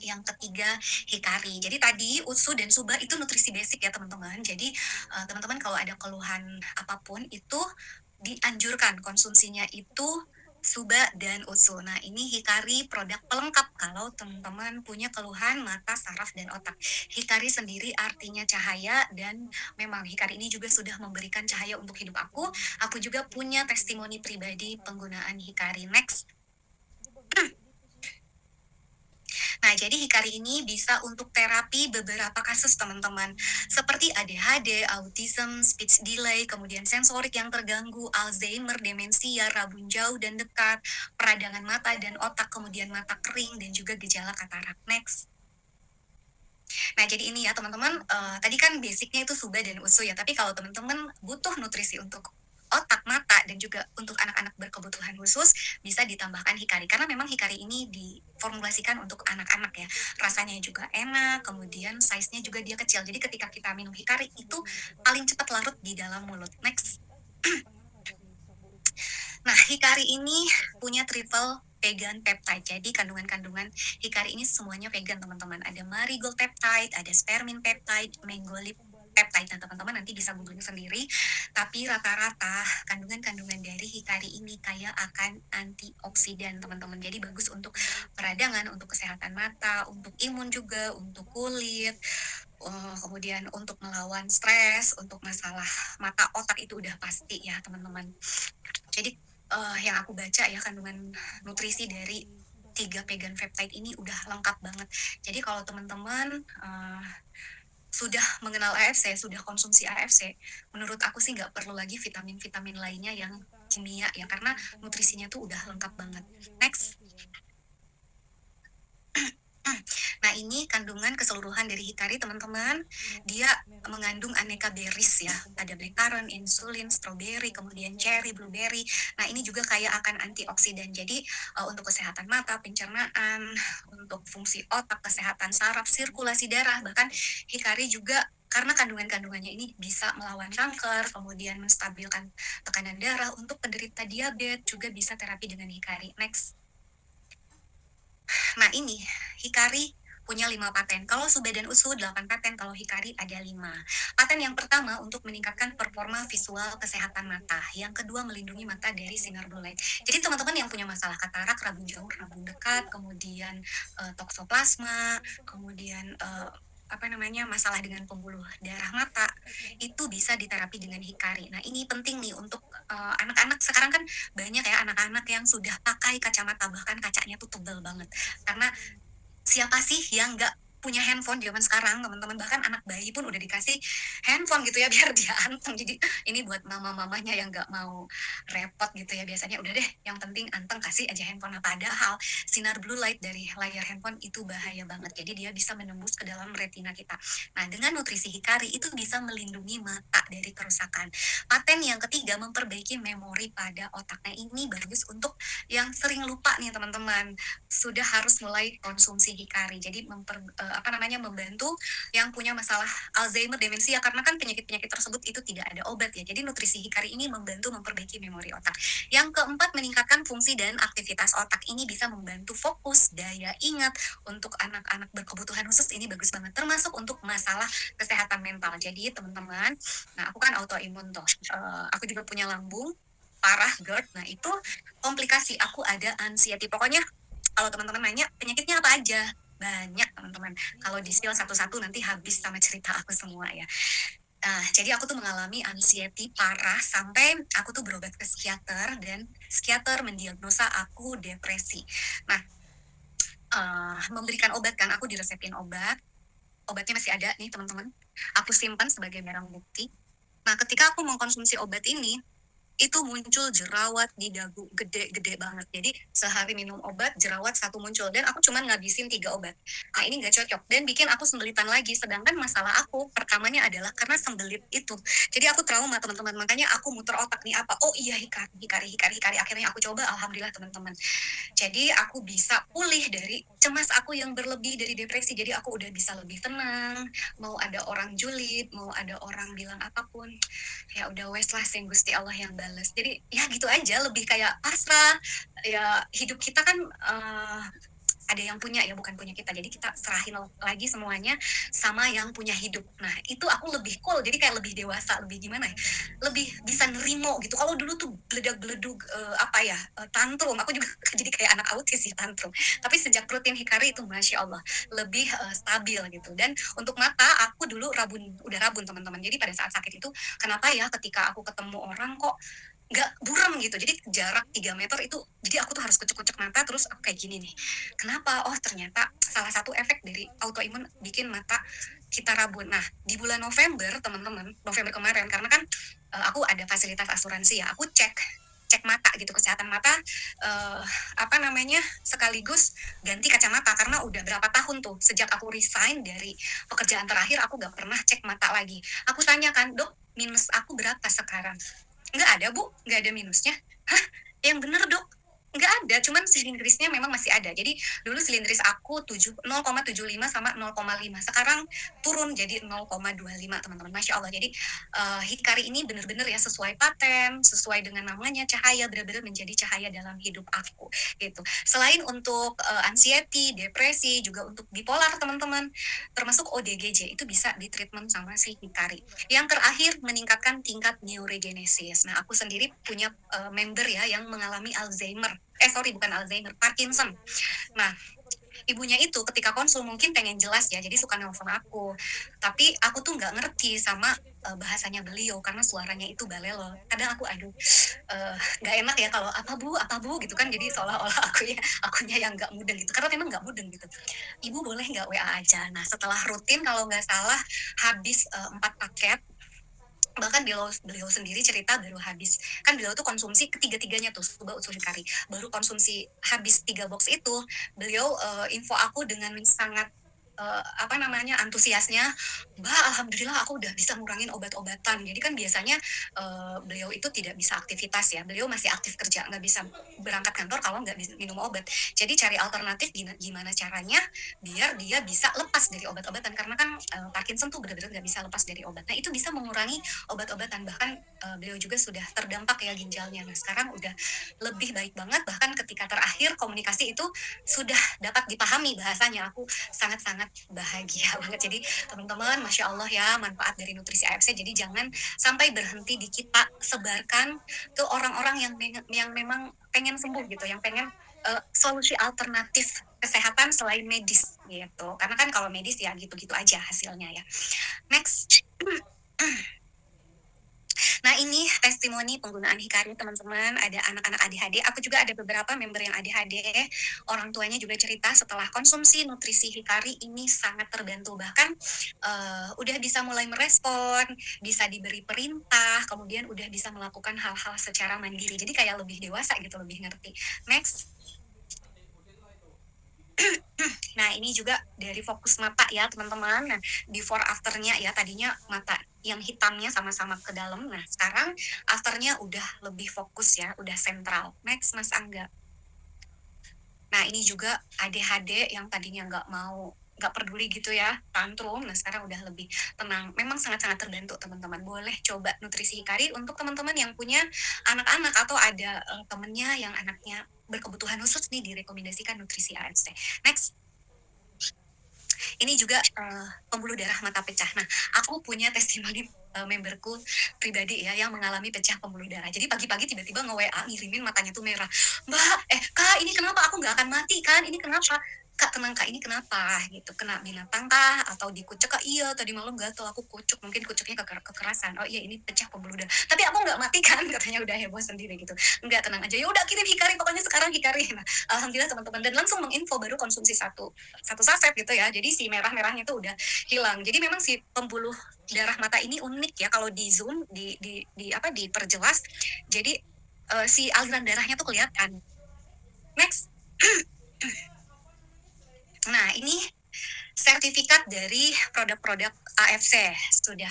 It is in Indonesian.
yang ketiga hikari. Jadi tadi Utsu dan Suba itu nutrisi basic ya teman-teman. Jadi teman-teman kalau ada keluhan apapun itu dianjurkan konsumsinya itu Suba dan Utsu. Nah, ini Hikari produk pelengkap kalau teman-teman punya keluhan mata, saraf, dan otak. Hikari sendiri artinya cahaya dan memang Hikari ini juga sudah memberikan cahaya untuk hidup aku. Aku juga punya testimoni pribadi penggunaan Hikari. Next. Nah, jadi Hikari ini bisa untuk terapi beberapa kasus teman-teman, seperti ADHD, autism, speech delay, kemudian sensorik yang terganggu, Alzheimer, demensia, rabun jauh dan dekat, peradangan mata dan otak, kemudian mata kering, dan juga gejala katarak. Next. Nah, jadi ini ya teman-teman, tadi kan basicnya itu Suba dan Usu ya, tapi kalau teman-teman butuh nutrisi untuk otak, mata, dan juga untuk anak-anak berkebutuhan khusus, bisa ditambahkan Hikari. Karena memang Hikari ini diformulasikan untuk anak-anak ya. Rasanya juga enak, kemudian size-nya juga dia kecil. Jadi ketika kita minum Hikari, itu paling cepat larut di dalam mulut. Next. Nah, Hikari ini punya triple vegan peptide. Jadi kandungan-kandungan Hikari ini semuanya vegan, teman-teman. Ada marigold peptide, ada spermin peptide, mangolip peptide. Nah, teman-teman nanti bisa googling sendiri. Tapi rata-rata kandungan-kandungan dari Hikari ini kaya akan antioksidan, teman-teman. Jadi bagus untuk peradangan, untuk kesehatan mata, untuk imun juga, untuk kulit, kemudian untuk melawan stres, untuk masalah mata otak itu udah pasti ya, teman-teman. Jadi yang aku baca ya kandungan nutrisi dari 3 vegan peptide ini udah lengkap banget. Jadi kalau teman-teman sudah mengenal AFC, sudah konsumsi AFC, menurut aku sih nggak perlu lagi vitamin-vitamin lainnya yang kimia ya, karena nutrisinya tuh udah lengkap banget. Next. Nah, ini kandungan keseluruhan dari Hikari, teman-teman. Dia mengandung aneka berries ya. Ada blackcurrant, insulin, strawberry, kemudian cherry, blueberry. Nah, ini juga kaya akan antioksidan. Jadi, untuk kesehatan mata, pencernaan, untuk fungsi otak, kesehatan saraf, sirkulasi darah, bahkan Hikari juga karena kandungan-kandungannya ini bisa melawan kanker, kemudian menstabilkan tekanan darah untuk penderita diabetes, juga bisa terapi dengan Hikari. Next. Nah, ini Hikari punya 5 paten. Kalau Sube dan Usu 8 paten, kalau Hikari ada 5. Paten yang pertama untuk meningkatkan performa visual kesehatan mata. Yang kedua melindungi mata dari sinar blue light. Jadi teman-teman yang punya masalah katarak, rabun jauh, rabun dekat, kemudian toksoplasma, kemudian masalah dengan pembuluh darah mata, itu bisa diterapi dengan Hikari. Nah, ini penting nih untuk anak-anak. Sekarang kan banyak ya anak-anak yang sudah pakai kacamata, bahkan kacanya tuh tebal banget. Karena siapa sih yang nggak punya handphone zaman sekarang, teman-teman? Bahkan anak bayi pun udah dikasih handphone gitu ya biar dia anteng. Jadi ini buat mama-mamanya yang nggak mau repot gitu ya, biasanya udah deh yang penting anteng kasih aja handphone. Nah, padahal sinar blue light dari layar handphone itu bahaya banget, jadi dia bisa menembus ke dalam retina kita. Nah, dengan nutrisi Hikari itu bisa melindungi mata dari kerusakan. Paten yang ketiga memperbaiki memori pada otak. Nah, ini bagus untuk yang sering lupa nih teman-teman, sudah harus mulai konsumsi Hikari. Jadi membantu yang punya masalah Alzheimer, demensia, karena kan penyakit-penyakit tersebut itu tidak ada obat ya. Jadi nutrisi Hikari ini membantu memperbaiki memori otak. Yang keempat, meningkatkan fungsi dan aktivitas otak. Ini bisa membantu fokus, daya ingat. Untuk anak-anak berkebutuhan khusus ini bagus banget, termasuk untuk masalah kesehatan mental. Jadi teman-teman, nah aku kan autoimun tuh, aku juga punya lambung parah, GERD. Nah, itu komplikasi aku ada anxiety. Pokoknya kalau teman-teman nanya penyakitnya apa aja, banyak teman-teman. Kalau di spill satu-satu nanti habis sama cerita aku semua ya. Jadi aku tuh mengalami anxiety parah sampai aku tuh berobat ke psikiater dan psikiater mendiagnosa aku depresi. Nah, memberikan obat kan, aku diresepin obat. Obatnya masih ada nih teman-teman. Aku simpan sebagai barang bukti. Nah, ketika aku mengkonsumsi obat ini, itu muncul jerawat di dagu gede-gede banget. Jadi sehari minum obat, jerawat satu muncul. Dan aku cuma ngabisin 3 obat. Nah, ini nggak cocok. Dan bikin aku sembelitan lagi. Sedangkan masalah aku pertamanya adalah karena sembelit itu. Jadi aku trauma, teman-teman. Makanya aku muter otak nih apa. Oh iya, hikari. Akhirnya aku coba, alhamdulillah teman-teman. Jadi aku bisa pulih dari cemas aku yang berlebih dari depresi. Jadi aku udah bisa lebih tenang. Mau ada orang julid, mau ada orang bilang apapun, ya udah wes lah, sing Gusti Allah yang balas. Jadi ya gitu aja, lebih kayak pasrah. Ya hidup kita kan ada yang punya ya, bukan punya kita. Jadi kita serahin lagi semuanya sama yang punya hidup. Nah, itu aku lebih cool, jadi kayak lebih dewasa, lebih gimana ya, lebih bisa nerimo gitu. Kalau dulu tuh beledag-beledug, apa ya, tantrum, aku juga jadi kayak anak autis ya, tantrum. Tapi sejak rutin Hikari itu Masya Allah, lebih stabil gitu. Dan untuk mata, aku dulu udah rabun teman-teman. Jadi pada saat sakit itu, kenapa ya ketika aku ketemu orang kok nggak buram gitu, jadi jarak 3 meter itu, jadi aku tuh harus kucek-kucek mata, terus aku kayak gini nih, kenapa, oh ternyata salah satu efek dari autoimun bikin mata kita rabun. Nah, di bulan November teman-teman, November kemarin, karena kan aku ada fasilitas asuransi ya, aku cek cek mata gitu, kesehatan mata, eh, apa namanya, sekaligus ganti kacamata, karena udah berapa tahun tuh sejak aku resign dari pekerjaan terakhir, aku gak pernah cek mata lagi. Aku tanyakan, dok, minus aku berapa sekarang? Nggak ada bu, nggak ada minusnya. Hah, yang bener dok, nggak ada, cuman silindrisnya memang masih ada. Jadi dulu silindris aku 0,75 sama 0,5, sekarang turun jadi 0,25 teman-teman. Masya Allah. Jadi Hikari ini bener-bener ya sesuai paten, sesuai dengan namanya, cahaya, bener-bener menjadi cahaya dalam hidup aku gitu. Selain untuk anxiety, depresi, juga untuk bipolar teman-teman, termasuk ODGJ itu bisa di treatment sama si Hikari. Yang terakhir, meningkatkan tingkat neurogenesis. Nah, aku sendiri punya member ya yang mengalami Alzheimer. Sorry, bukan Alzheimer, Parkinson. Nah, ibunya itu ketika konsul mungkin pengen jelas ya, jadi suka nelfon aku. Tapi aku tuh nggak ngerti sama bahasanya beliau karena suaranya itu balelo. Kadang aku nggak enak ya kalau apa bu gitu kan, jadi seolah-olah akunya yang nggak mudeng gitu, karena memang nggak mudeng gitu. Ibu boleh nggak WA aja. Nah, setelah rutin kalau nggak salah habis 4 paket, bahkan beliau sendiri cerita baru habis, kan beliau tuh konsumsi ketiga-tiganya tuh Suba Utsuri Kari, baru konsumsi habis 3 box itu, beliau info aku dengan sangat apa namanya, antusiasnya, Mbak alhamdulillah aku udah bisa ngurangin obat-obatan. Jadi kan biasanya beliau itu tidak bisa aktivitas ya, beliau masih aktif kerja, nggak bisa berangkat kantor kalau nggak bisa minum obat. Jadi cari alternatif gimana caranya biar dia bisa lepas dari obat-obatan, karena kan Parkinson tuh benar-benar nggak bisa lepas dari obat. Nah, itu bisa mengurangi obat-obatan, bahkan beliau juga sudah terdampak ya ginjalnya. Nah, sekarang udah lebih baik banget, bahkan ketika terakhir komunikasi itu sudah dapat dipahami bahasanya. Aku sangat-sangat bahagia banget. Jadi teman-teman, Masya Allah ya, manfaat dari nutrisi AFC. Jadi jangan sampai berhenti di kita, sebarkan ke orang-orang yang memang pengen sembuh gitu, yang pengen solusi alternatif kesehatan selain medis gitu. Karena kan kalau medis ya gitu-gitu aja hasilnya ya. Next. Nah, ini testimoni penggunaan Hikari teman-teman. Ada anak-anak ADHD. Aku juga ada beberapa member yang ADHD. Orang tuanya juga cerita setelah konsumsi nutrisi Hikari ini sangat terbantu. Bahkan udah bisa mulai merespon, bisa diberi perintah, kemudian udah bisa melakukan hal-hal secara mandiri. Jadi kayak lebih dewasa gitu, lebih ngerti. Next. Nah, ini juga dari fokus mata ya teman-teman. Nah, before afternya ya, tadinya mata yang hitamnya sama-sama ke dalam. Nah, sekarang afternya udah lebih fokus ya, udah sentral. Next, Mas Angga. Nah, ini juga ADHD yang tadinya nggak peduli gitu ya, tantrum. Nah, sekarang udah lebih tenang. Memang sangat-sangat terbantu teman-teman. Boleh coba nutrisi Hikari untuk teman-teman yang punya anak-anak atau ada temennya yang anaknya berkebutuhan khusus nih, direkomendasikan nutrisi AFC. Next. Ini juga pembuluh darah mata pecah. Nah, aku punya testimoni memberku pribadi ya yang mengalami pecah pembuluh darah. Jadi pagi-pagi tiba-tiba nge-WA ngirimin matanya tuh merah. Mbak, Kak, ini kenapa? Aku nggak akan mati kan? Ini kenapa? Kak, tenang Kak, ini kenapa? Gitu. Kena binatang kah? Atau dikucek Kak? Iya, tadi malam gatel aku kucuk. Mungkin kucuknya kekerasan. Oh iya, ini pecah pembuluh darah. Tapi aku nggak mati kan? Katanya udah heboh sendiri gitu. Enggak, tenang aja. Ya udah kirim Hikari, pokoknya sekarang Hikari. Nah, alhamdulillah teman-teman, dan langsung menginfo baru konsumsi satu saset gitu ya. Jadi si merah-merahnya itu udah hilang. Jadi memang si pembuluh darah mata ini unik ya, kalau di zoom diperjelas. Jadi si aliran darahnya tuh kelihatan. Next. Nah, ini sertifikat dari produk-produk AFC sudah